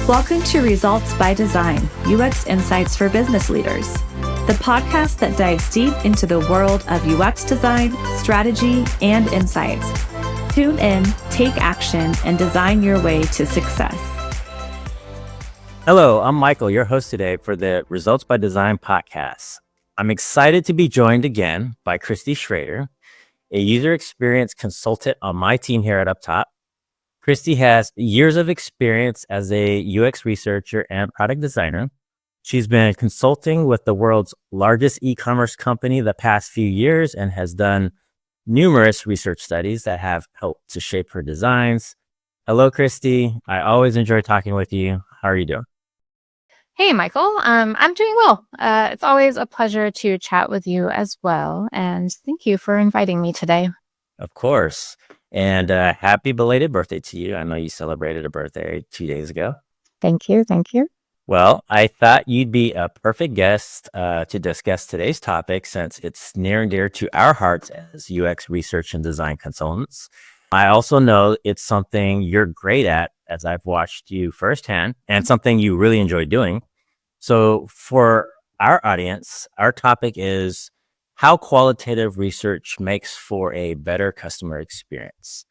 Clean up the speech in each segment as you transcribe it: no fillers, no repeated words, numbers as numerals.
Welcome to Results by Design, UX Insights for Business Leaders, the podcast that dives deep into the world of UX design, strategy, and insights. Tune in, take action, and design your way to success. Hello, I'm Michael, your host today for the Results by Design podcast. I'm excited to be joined again by Cristie Schrader, a user experience consultant on my team here at UpTop. Cristie has years of experience as a UX researcher and product designer. She's been consulting with the world's largest e-commerce company the past few years and has done numerous research studies that have helped to shape her designs. Hello, Cristie. I always enjoy talking with you. How are you doing? Hey, Michael. I'm doing well. It's always a pleasure to chat with you as well. And thank you for inviting me today. Of course. And happy belated birthday to you. I know you celebrated a birthday 2 days ago. Thank you. Thank you. Well, I thought you'd be a perfect guest to discuss today's topic since it's near and dear to our hearts as UX research and design consultants. I also know it's something you're great at as I've watched you firsthand and something you really enjoy doing. So for our audience, our topic is how qualitative research makes for a better customer experience.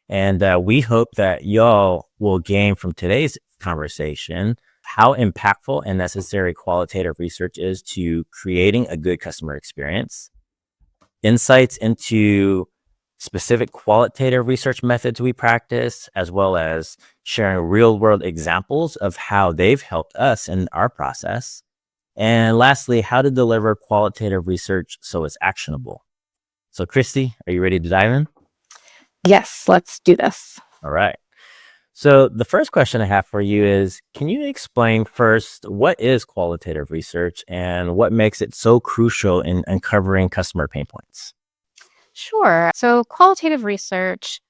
And we hope that y'all will gain from today's conversation how impactful and necessary qualitative research is to creating a good customer experience, insights into specific qualitative research methods we practice, as well as sharing real-world examples of how they've helped us in our process. And lastly, how to deliver qualitative research so it's actionable. So, Cristie, are you ready to dive in? Yes, let's do this. All right. So the first question I have for you is, can you explain first what is qualitative research and what makes it so crucial in uncovering customer pain points? Sure. So qualitative research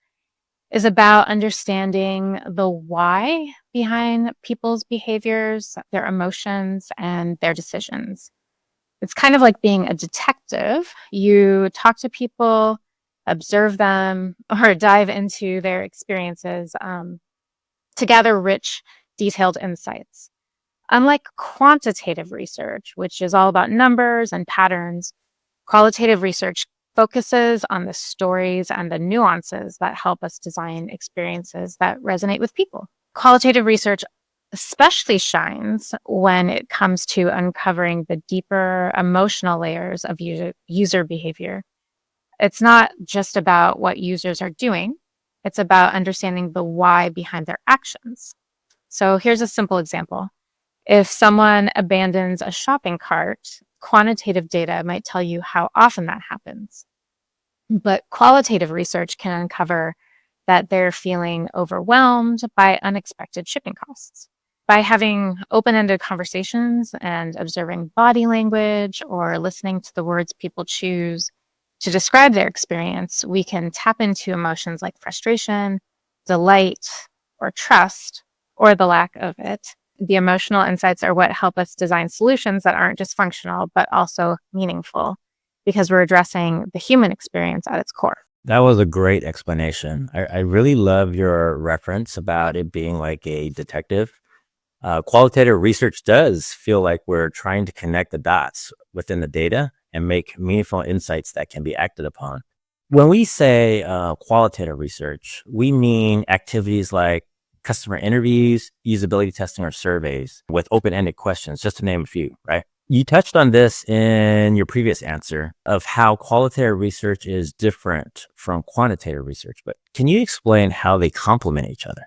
is about understanding the why behind people's behaviors, their emotions, and their decisions. It's kind of like being a detective. You talk to people, observe them, or dive into their experiences to gather rich, detailed insights. Unlike quantitative research, which is all about numbers and patterns, qualitative research focuses on the stories and the nuances that help us design experiences that resonate with people. Qualitative research especially shines when it comes to uncovering the deeper emotional layers of user behavior. It's not just about what users are doing. It's about understanding the why behind their actions. So here's a simple example. If someone abandons a shopping cart, quantitative data might tell you how often that happens. But qualitative research can uncover that they're feeling overwhelmed by unexpected shipping costs. By having open-ended conversations and observing body language or listening to the words people choose to describe their experience, we can tap into emotions like frustration, delight, or trust, or the lack of it. The emotional insights are what help us design solutions that aren't just functional, but also meaningful, because we're addressing the human experience at its core. That was a great explanation. I really love your reference about it being like a detective. Qualitative research does feel like we're trying to connect the dots within the data and make meaningful insights that can be acted upon. When we say qualitative research, we mean activities like customer interviews, usability testing, or surveys with open-ended questions, just to name a few, right? You touched on this in your previous answer of how qualitative research is different from quantitative research, but can you explain how they complement each other?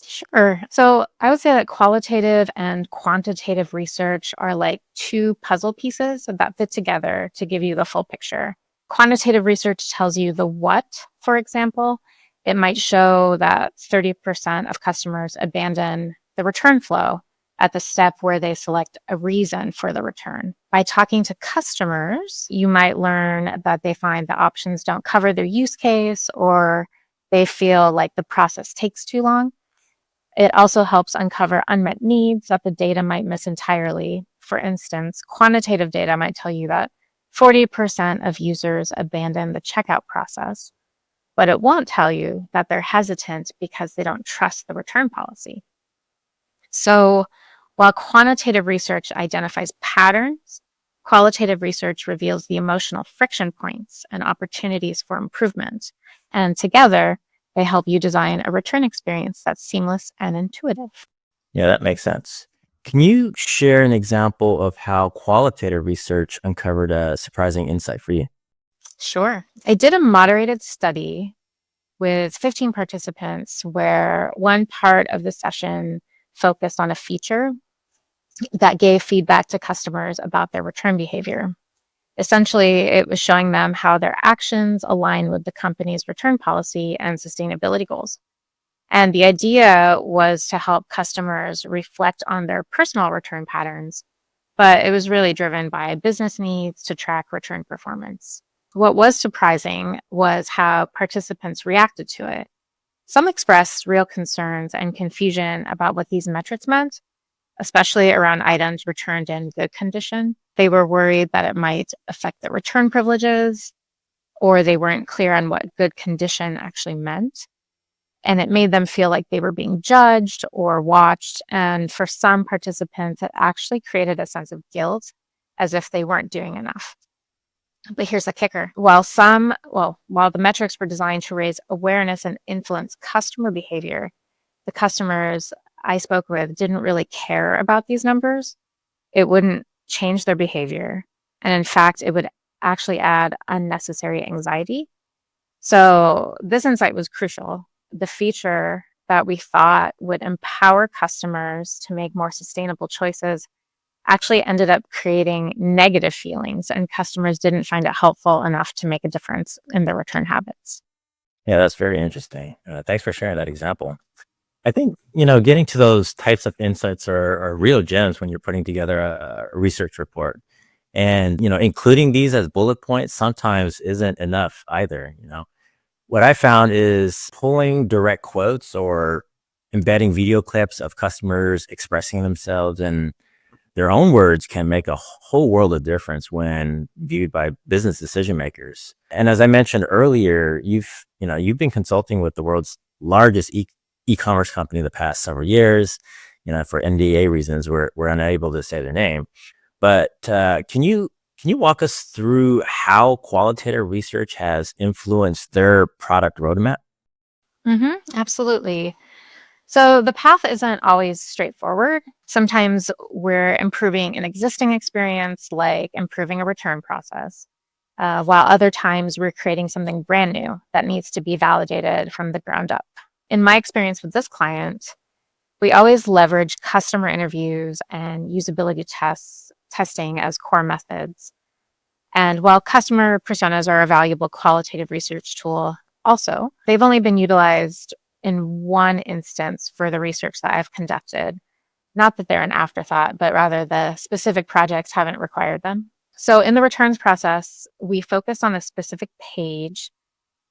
Sure. So I would say that qualitative and quantitative research are like two puzzle pieces that fit together to give you the full picture. Quantitative research tells you the what, for example. It might show that 30% of customers abandon the return flow at the step where they select a reason for the return. By talking to customers, you might learn that they find the options don't cover their use case or they feel like the process takes too long. It also helps uncover unmet needs that the data might miss entirely. For instance, quantitative data might tell you that 40% of users abandon the checkout process, but it won't tell you that they're hesitant because they don't trust the return policy. So while quantitative research identifies patterns, qualitative research reveals the emotional friction points and opportunities for improvement. And together, they help you design a return experience that's seamless and intuitive. Yeah, that makes sense. Can you share an example of how qualitative research uncovered a surprising insight for you? Sure. I did a moderated study with 15 participants where one part of the session focused on a feature that gave feedback to customers about their return behavior. Essentially, it was showing them how their actions align with the company's return policy and sustainability goals. And the idea was to help customers reflect on their personal return patterns, but it was really driven by business needs to track return performance. What was surprising was how participants reacted to it. Some expressed real concerns and confusion about what these metrics meant, especially around items returned in good condition. They were worried that it might affect their return privileges, or they weren't clear on what good condition actually meant. And it made them feel like they were being judged or watched. And for some participants, it actually created a sense of guilt as if they weren't doing enough. But here's the kicker. While the metrics were designed to raise awareness and influence customer behavior, the customers I spoke with didn't really care about these numbers. It wouldn't change their behavior. And in fact, it would actually add unnecessary anxiety. So this insight was crucial. The feature that we thought would empower customers to make more sustainable choices actually ended up creating negative feelings, and customers didn't find it helpful enough to make a difference in their return habits. Yeah, that's very interesting. Thanks for sharing that example. I think, getting to those types of insights are real gems when you're putting together a research report. And, including these as bullet points sometimes isn't enough either. What I found is pulling direct quotes or embedding video clips of customers expressing themselves in their own words can make a whole world of difference when viewed by business decision makers. And as I mentioned earlier, you've been consulting with the world's largest e-commerce company the past several years. For NDA reasons, we're unable to say their name. But can you walk us through how qualitative research has influenced their product roadmap? Absolutely. So the path isn't always straightforward. Sometimes we're improving an existing experience, like improving a return process, while other times we're creating something brand new that needs to be validated from the ground up. In my experience with this client, we always leverage customer interviews and usability testing as core methods. And while customer personas are a valuable qualitative research tool, also, they've only been utilized in one instance for the research that I've conducted. Not that they're an afterthought, but rather the specific projects haven't required them. So in the returns process, we focused on a specific page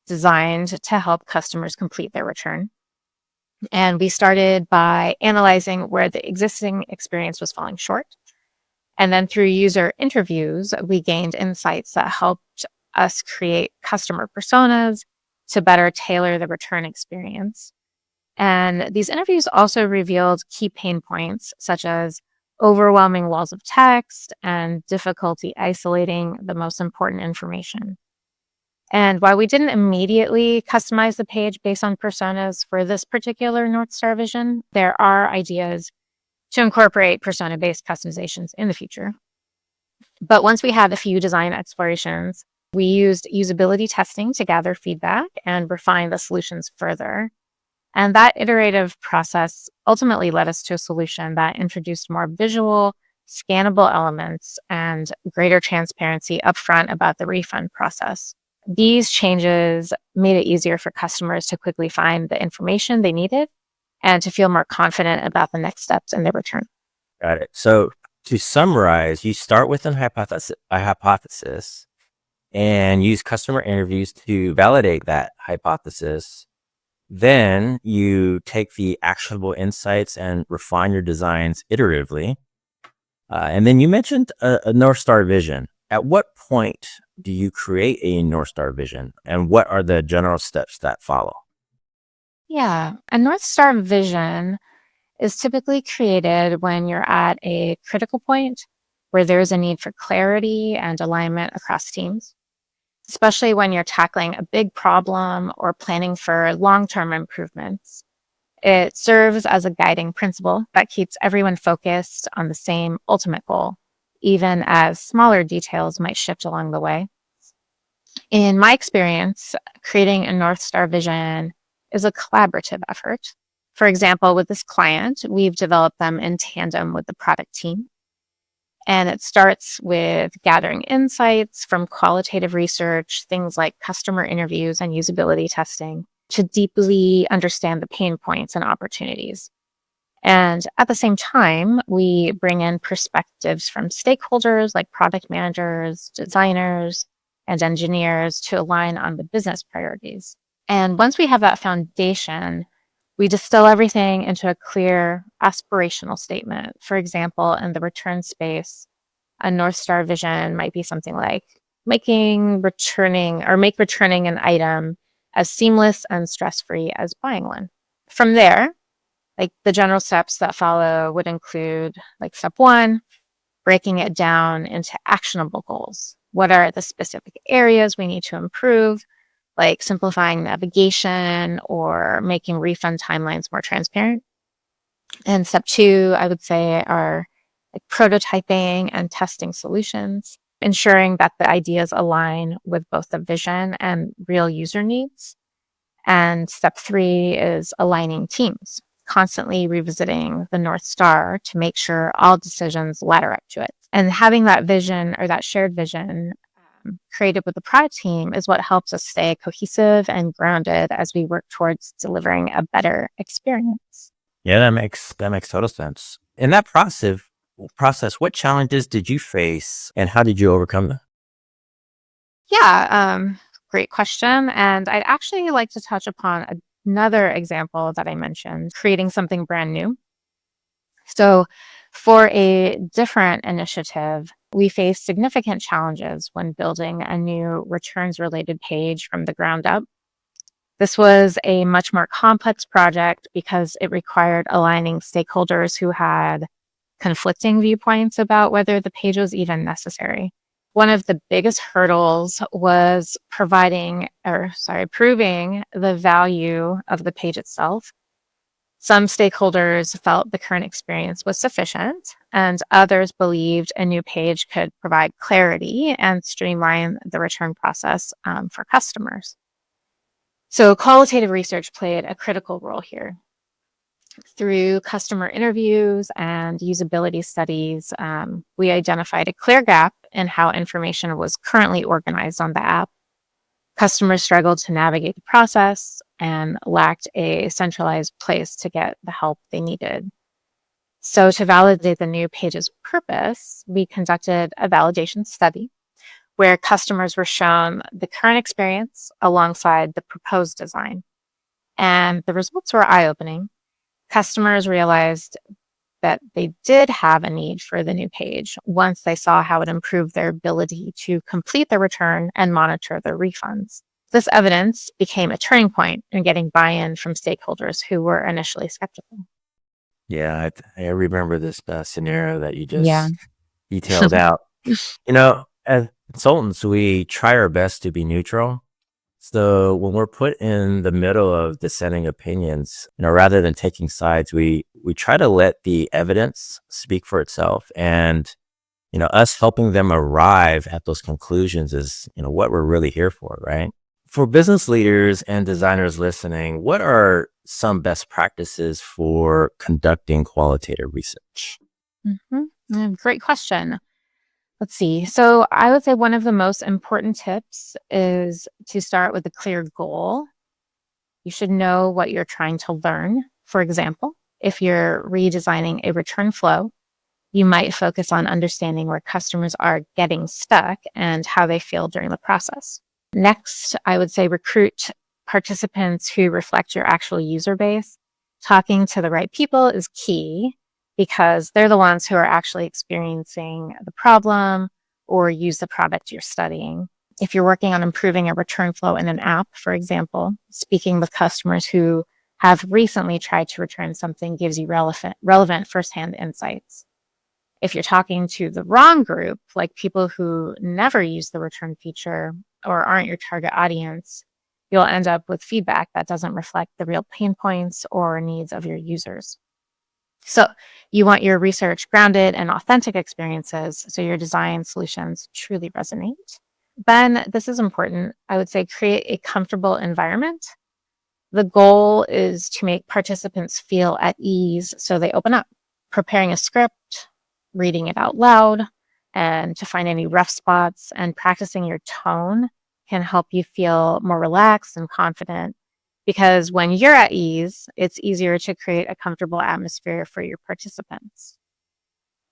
designed to help customers complete their return. And we started by analyzing where the existing experience was falling short. And then through user interviews, we gained insights that helped us create customer personas to better tailor the return experience. And these interviews also revealed key pain points, such as overwhelming walls of text and difficulty isolating the most important information. And while we didn't immediately customize the page based on personas for this particular North Star vision, there are ideas to incorporate persona-based customizations in the future. But once we had a few design explorations, we used usability testing to gather feedback and refine the solutions further. And that iterative process ultimately led us to a solution that introduced more visual, scannable elements and greater transparency upfront about the refund process. These changes made it easier for customers to quickly find the information they needed and to feel more confident about the next steps in their return. Got it. So to summarize, you start with a hypothesis and use customer interviews to validate that hypothesis. Then you take the actionable insights and refine your designs iteratively. And then you mentioned a North Star vision. At what point do you create a North Star vision, and what are the general steps that follow? Yeah, a North Star vision is typically created when you're at a critical point where there's a need for clarity and alignment across teams, especially when you're tackling a big problem or planning for long-term improvements. It serves as a guiding principle that keeps everyone focused on the same ultimate goal, even as smaller details might shift along the way. In my experience, creating a North Star vision is a collaborative effort. For example, with this client, we've developed them in tandem with the product team. And it starts with gathering insights from qualitative research, things like customer interviews and usability testing, to deeply understand the pain points and opportunities. And at the same time, we bring in perspectives from stakeholders like product managers, designers, and engineers to align on the business priorities. And once we have that foundation, we distill everything into a clear aspirational statement. For example, in the return space, a North Star vision might be something like make returning an item as seamless and stress-free as buying one. From there, like the general steps that follow would include like step 1, breaking it down into actionable goals. What are the specific areas we need to improve, like simplifying navigation or making refund timelines more transparent? And step 2, I would say, are like prototyping and testing solutions, ensuring that the ideas align with both the vision and real user needs. And step 3 is aligning teams, constantly revisiting the North Star to make sure all decisions ladder up to it. And having that vision or that shared vision created with the product team is what helps us stay cohesive and grounded as we work towards delivering a better experience. Yeah, that makes total sense. In that process, what challenges did you face and how did you overcome them? Yeah, great question. And I'd actually like to touch upon another example that I mentioned, creating something brand new. So for a different initiative, we faced significant challenges when building a new returns related page from the ground up. This was a much more complex project because it required aligning stakeholders who had conflicting viewpoints about whether the page was even necessary. One of the biggest hurdles was proving the value of the page itself. Some stakeholders felt the current experience was sufficient, and others believed a new page could provide clarity and streamline the return process for customers. So qualitative research played a critical role here. Through customer interviews and usability studies, we identified a clear gap in how information was currently organized on the app. Customers struggled to navigate the process and lacked a centralized place to get the help they needed. So to validate the new page's purpose, we conducted a validation study where customers were shown the current experience alongside the proposed design. And the results were eye-opening. Customers realized that they did have a need for the new page once they saw how it improved their ability to complete the return and monitor their refunds. This evidence became a turning point in getting buy-in from stakeholders who were initially skeptical. Yeah, I remember this scenario that you Yeah. just detailed out. As consultants, we try our best to be neutral. So when we're put in the middle of dissenting opinions, rather than taking sides, we try to let the evidence speak for itself. And, us helping them arrive at those conclusions is, what we're really here for, right? For business leaders and designers listening, what are some best practices for conducting qualitative research? Great question. Let's see. So I would say one of the most important tips is to start with a clear goal. You should know what you're trying to learn. For example, if you're redesigning a return flow, you might focus on understanding where customers are getting stuck and how they feel during the process. Next, I would say recruit participants who reflect your actual user base. Talking to the right people is key because they're the ones who are actually experiencing the problem or use the product you're studying. If you're working on improving a return flow in an app, for example, speaking with customers who have recently tried to return something gives you relevant firsthand insights. If you're talking to the wrong group, like people who never use the return feature or aren't your target audience, you'll end up with feedback that doesn't reflect the real pain points or needs of your users. So you want your research grounded in authentic experiences so your design solutions truly resonate. Then, this is important, I would say create a comfortable environment. The goal is to make participants feel at ease so they open up. Preparing a script, reading it out loud, and to find any rough spots and practicing your tone can help you feel more relaxed and confident. Because when you're at ease, it's easier to create a comfortable atmosphere for your participants.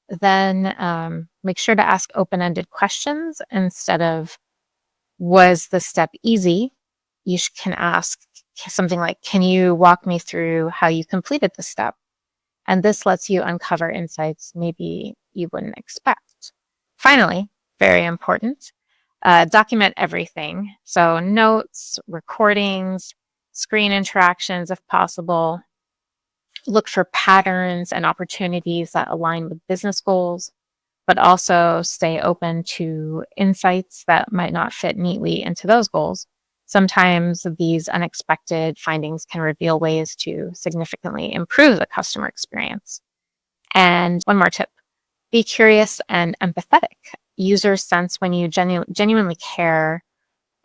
Then make sure to ask open-ended questions instead of, was the step easy? You can ask something like, can you walk me through how you completed the step? And this lets you uncover insights maybe you wouldn't expect. Finally, very important, document everything. So notes, recordings, screen interactions if possible. Look for patterns and opportunities that align with business goals, but also stay open to insights that might not fit neatly into those goals. Sometimes these unexpected findings can reveal ways to significantly improve the customer experience. And one more tip, be curious and empathetic. Users sense when you genuinely care,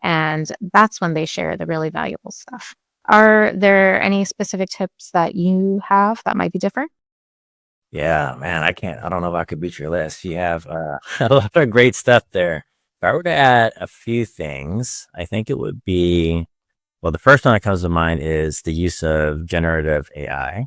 and that's when they share the really valuable stuff. Are there any specific tips that you have that might be different? Yeah, man, I don't know if I could beat your list. You have a lot of great stuff there. If I were to add a few things, I think it would be, well, the first one that comes to mind is the use of generative AI.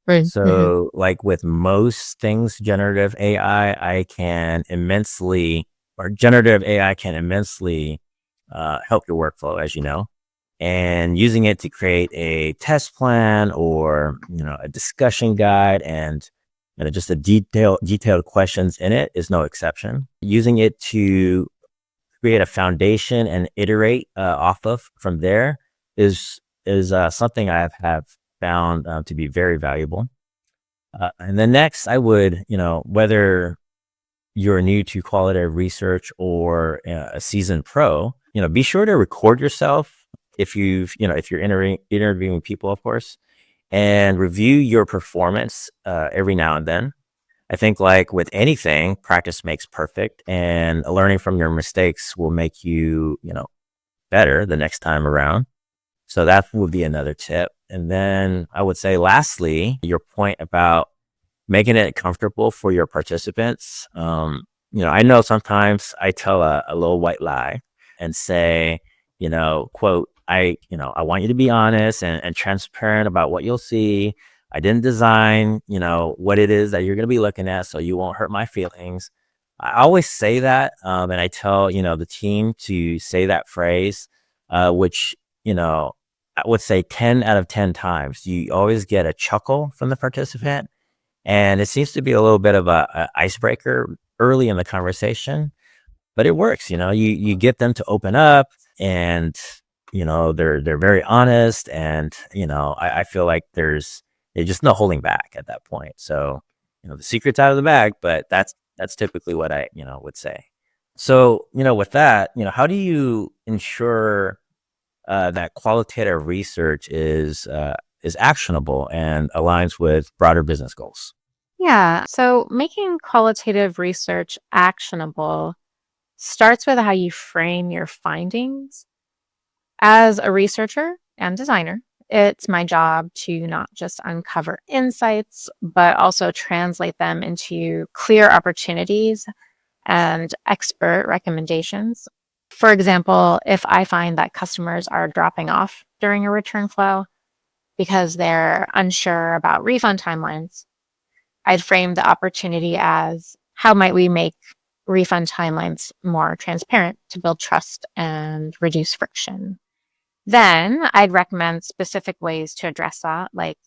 Right. So, like with most things, generative AI can immensely help your workflow, as you know. And using it to create a test plan or a discussion guide and just the detailed questions in it is no exception. Using it to create a foundation and iterate off of from there is something I have found to be very valuable. And then next, I would, whether you're new to qualitative research or a seasoned pro, be sure to record yourself if if you're interviewing people, of course, and review your performance every now and then. I think like with anything, practice makes perfect, and learning from your mistakes will make you, better the next time around. So that would be another tip. And then I would say, lastly, your point about making it comfortable for your participants. I know sometimes I tell a little white lie and say, quote, I want you to be honest and transparent about what you'll see. I didn't design, what it is that you're going to be looking at, so you won't hurt my feelings. I always say that. And I tell, the team to say that phrase, which, I would say 10 out of 10 times, you always get a chuckle from the participant. And it seems to be a little bit of a icebreaker early in the conversation, but it works. You get them to open up, and they're very honest, and I feel like there's just no holding back at that point. So the secret's out of the bag, but that's typically what I would say. So with that, how do you ensure that qualitative research is actionable and aligns with broader business goals? Yeah. So making qualitative research actionable starts with how you frame your findings. As a researcher and designer, it's my job to not just uncover insights, but also translate them into clear opportunities and expert recommendations. For example, if I find that customers are dropping off during a return flow because they're unsure about refund timelines, I'd frame the opportunity as, how might we make refund timelines more transparent to build trust and reduce friction? Then I'd recommend specific ways to address that, like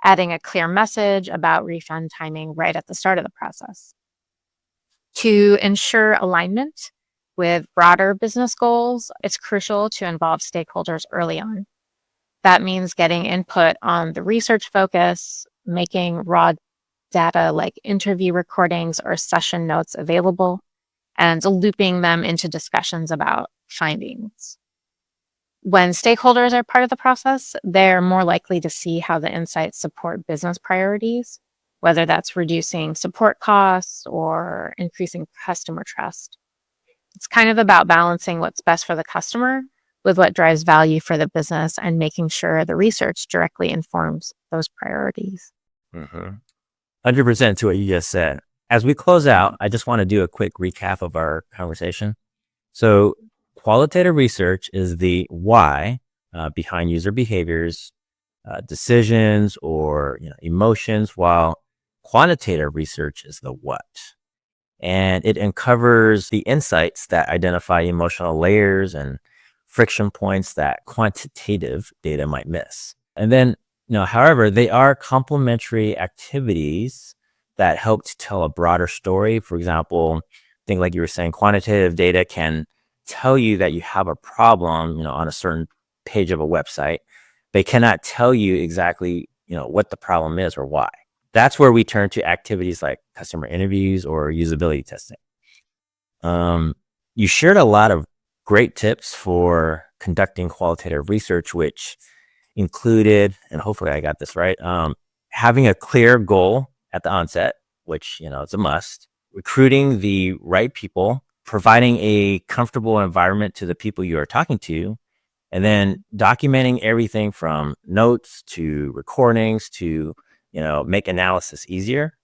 adding a clear message about refund timing right at the start of the process. To ensure alignment with broader business goals, it's crucial to involve stakeholders early on. That means getting input on the research focus, making raw data like interview recordings or session notes available, and looping them into discussions about findings. When stakeholders are part of the process, they're more likely to see how the insights support business priorities, whether that's reducing support costs or increasing customer trust. It's kind of about balancing what's best for the customer with what drives value for the business and making sure the research directly informs those priorities. 100% to what you just said. As we close out, I just want to do a quick recap of our conversation. So qualitative research is the why behind user behaviors, decisions, or emotions, while quantitative research is the what. And it uncovers the insights that identify emotional layers and friction points that quantitative data might miss. And then, however, they are complementary activities that help to tell a broader story. For example, I think like you were saying, quantitative data can tell you that you have a problem, on a certain page of a website. They cannot tell you exactly, what the problem is or why. That's where we turn to activities like customer interviews or usability testing. You shared a lot of great tips for conducting qualitative research, which included, and hopefully I got this right, having a clear goal at the onset, which, it's a must, recruiting the right people, providing a comfortable environment to the people you are talking to, and then documenting everything from notes to recordings to, make analysis easier.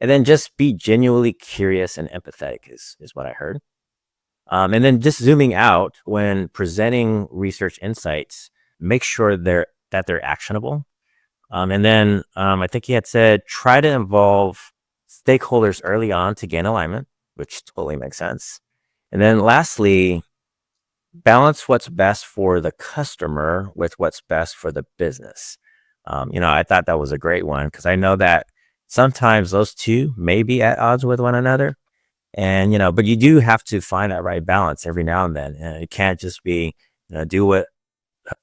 And then just be genuinely curious and empathetic is what I heard. And then just zooming out when presenting research insights, make sure that they're actionable. And then I think he had said, try to involve stakeholders early on to gain alignment, which totally makes sense. And then lastly, balance what's best for the customer with what's best for the business. I thought that was a great one because I know that sometimes those two may be at odds with one another. And, but you do have to find that right balance every now and then. And it can't just be, do what's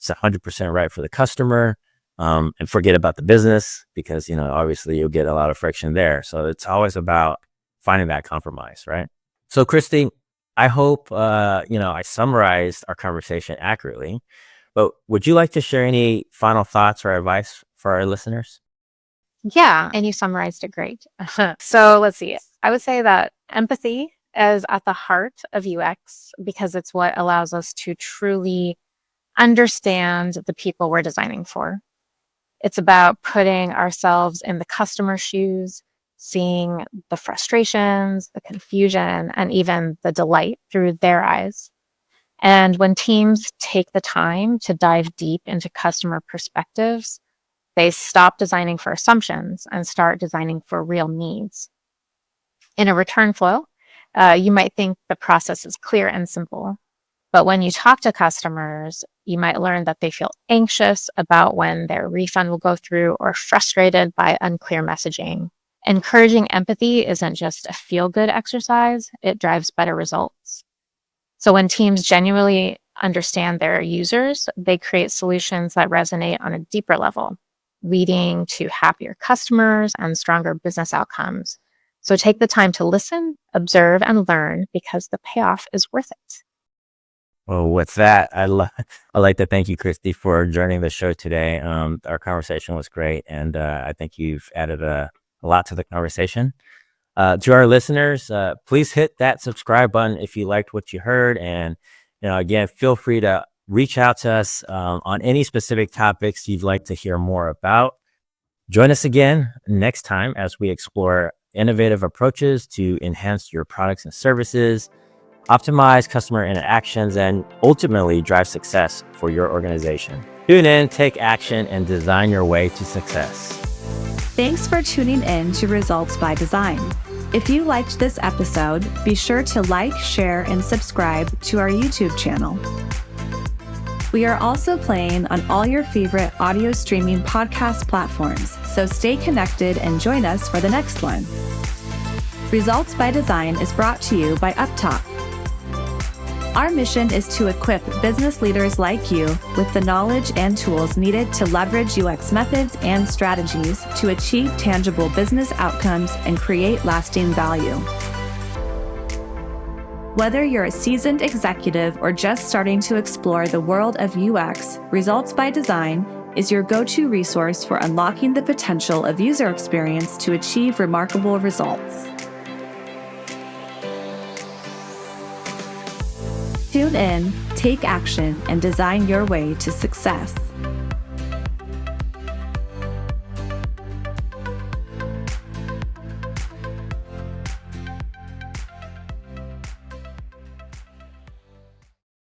100% right for the customer and forget about the business because, obviously you'll get a lot of friction there. So it's always about finding that compromise, right? So Cristie, I hope, I summarized our conversation accurately, but would you like to share any final thoughts or advice for our listeners? Yeah, and you summarized it great. So let's see. I would say that empathy is at the heart of UX because it's what allows us to truly understand the people we're designing for. It's about putting ourselves in the customer's shoes, seeing the frustrations, the confusion, and even the delight through their eyes. And when teams take the time to dive deep into customer perspectives, they stop designing for assumptions and start designing for real needs. In a return flow, you might think the process is clear and simple. But when you talk to customers, you might learn that they feel anxious about when their refund will go through or frustrated by unclear messaging. Encouraging empathy isn't just a feel-good exercise, it drives better results. So when teams genuinely understand their users, they create solutions that resonate on a deeper level, leading to happier customers and stronger business outcomes. So take the time to listen, observe, and learn because the payoff is worth it. Well, with that, I'd like to thank you, Cristie, for joining the show today. Our conversation was great, and I think you've added a lot to the conversation. To our listeners, please hit that subscribe button if you liked what you heard. And, again, feel free to reach out to us on any specific topics you'd like to hear more about. Join us again next time as we explore innovative approaches to enhance your products and services, optimize customer interactions, and ultimately drive success for your organization. Tune in, take action, and design your way to success. Thanks for tuning in to Results by Design. If you liked this episode, be sure to like, share, and subscribe to our YouTube channel. We are also playing on all your favorite audio streaming podcast platforms, so stay connected and join us for the next one. Results by Design is brought to you by UpTop. Our mission is to equip business leaders like you with the knowledge and tools needed to leverage UX methods and strategies to achieve tangible business outcomes and create lasting value. Whether you're a seasoned executive or just starting to explore the world of UX, Results by Design is your go-to resource for unlocking the potential of user experience to achieve remarkable results. Tune in, take action, and design your way to success.